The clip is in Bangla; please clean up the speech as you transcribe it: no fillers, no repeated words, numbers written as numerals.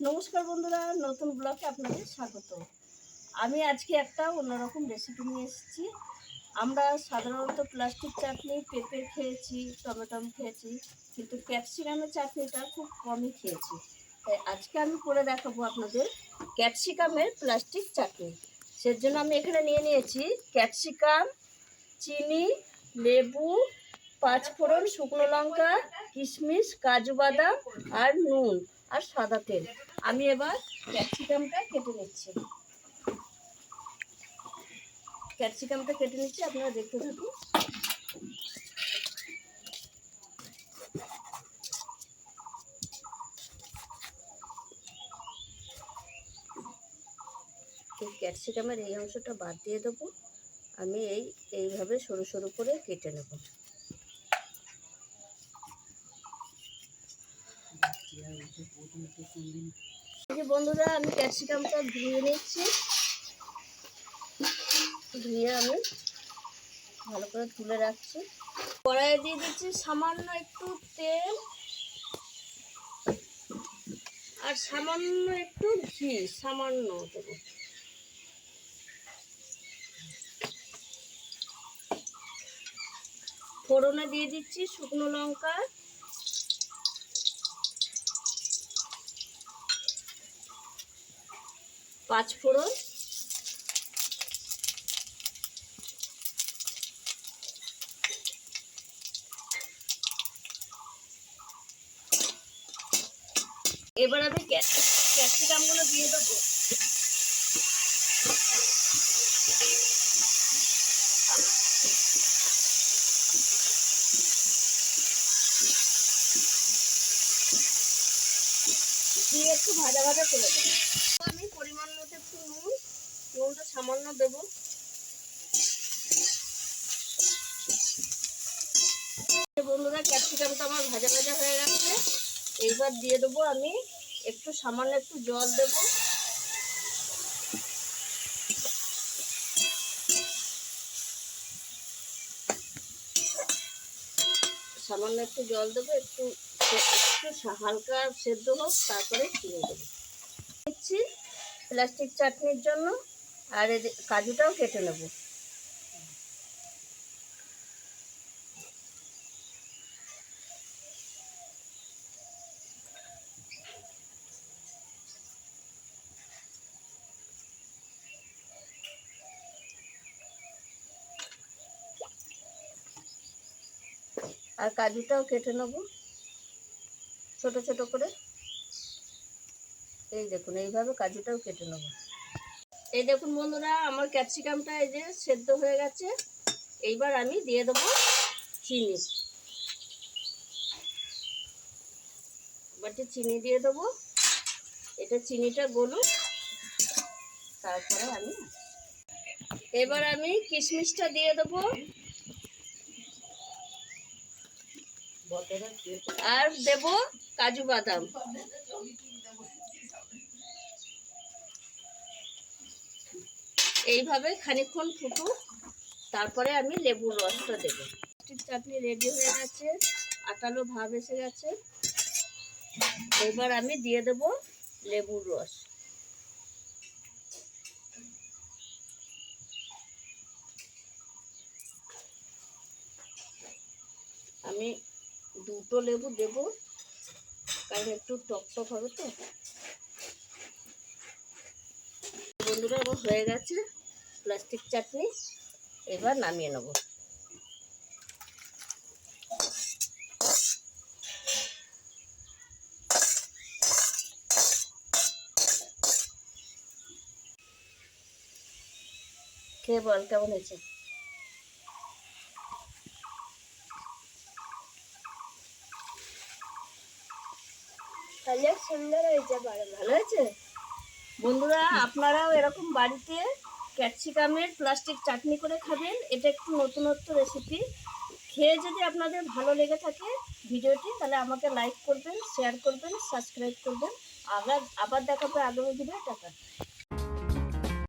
নমস্কার বন্ধুরা, নতুন ব্লগে আপনাদের স্বাগত। আমি আজকে একটা অন্যরকম রেসিপি নিয়ে এসেছি। আমরা সাধারণত প্লাস্টিক চাটনি পেঁপের খেয়েছি, টমেটোম খেয়েছি, কিন্তু ক্যাপসিকামের চাটনিটা খুব কমই খেয়েছি। তাই আজকে আমি করে দেখাবো আপনাদের ক্যাপসিকামের প্লাস্টিক চাটনি। সেজন্য আমি এখানে নিয়ে নিয়েছি ক্যাপসিকাম, চিনি, লেবু, পাঁচফোড়ন, শুকনো লঙ্কা, কিশমিশ, কাজু বাদাম আর নুন আর সাদা তেল। আমি এবার ক্যাপসিকামটা কেটে নিচ্ছি। আপনারা দেখতে থাকুন। এই ক্যাপসিকামের এই অংশটা বাদ দিয়ে দেবো। আমি এইভাবে সরু সরু করে কেটে নেব। বন্ধুরা, আমি ক্যাপসিকামটা ধুয়ে নিচ্ছি। ধুয়ে আমি ভালো করে তুলে রাখছি। কড়াইয়ে দিয়ে দিচ্ছি সামান্য একটু তেল আর সামান্য একটু ঘি, সামান্য দেবো। ফোড়নে দিয়ে দিচ্ছি শুকনো লঙ্কা, পাঁচফোড়ন, এবার আমি ক্যাপসিকামগুলো দিয়ে দেবো। দিয়ে একটু ভাজা ভাজা করে দেবো। আমি পরিমাণ মতো একটু নুনটা সামান্য দেবো। বন্ধুরা, ক্যাপসিকামটা আমার ভাজা ভাজা হয়ে গেছে। এইবার দিয়ে দেবো আমি সামান্য একটু জল দেবো। সামান্য একটু জল দেবো, একটু হালকা সেদ্ধ হোক, তারপরে চিনি দেবো। দিচ্ছি প্লাস্টিক চাটনির জন্য। আর কাজুটাও কেটে নেব। আর কাজুটাও কেটে নেব ছোট ছোট করে। এই দেখুন, এইভাবে কাজুটাও কেটে নেব। এই দেখুন বন্ধুরা, আমার ক্যাপসিকামটা এই যে সেদ্ধ হয়ে গেছে। এইবার আমি দিয়ে দেবো চিনি। বাটি চিনি দিয়ে দেবো। এটা চিনিটা গলুক, তারপরে এবার আমি কিশমিশটা দিয়ে দেবো। আর দেব কাজু বাদাম। এইভাবে খানিকক্ষণ ফুটুক, তারপরে আমি লেবুর রসটা দেব। চাটনি রেডি হয়ে গেছে, আটালো ভাব এসে গেছে। এবার আমি দিয়ে দেব লেবুর রস। আমি দুটো লেবু দেব, কারণ একটু টক টক হবে তো। বন্ধুরা, আমার হয়ে গেছে প্লাস্টিক চাটনি। এবার নামিয়ে নেব। খেয়ে বল কেমন হয়েছে। সুন্দর হয়েছে, ভালো হয়েছে। বন্ধুরা, আপনারাও এরকম বাড়িতে ক্যাপসিকামের প্লাস্টিক চাটনি করে খাবেন। এটা একটু নতুনত্ব রেসিপি। খেয়ে যদি আপনাদের ভালো লেগে থাকে ভিডিওটি, তাহলে আমাকে লাইক করবেন, শেয়ার করবেন, সাবস্ক্রাইব করবেন। আবার দেখাবে আগামী ভিডিও। টাটা।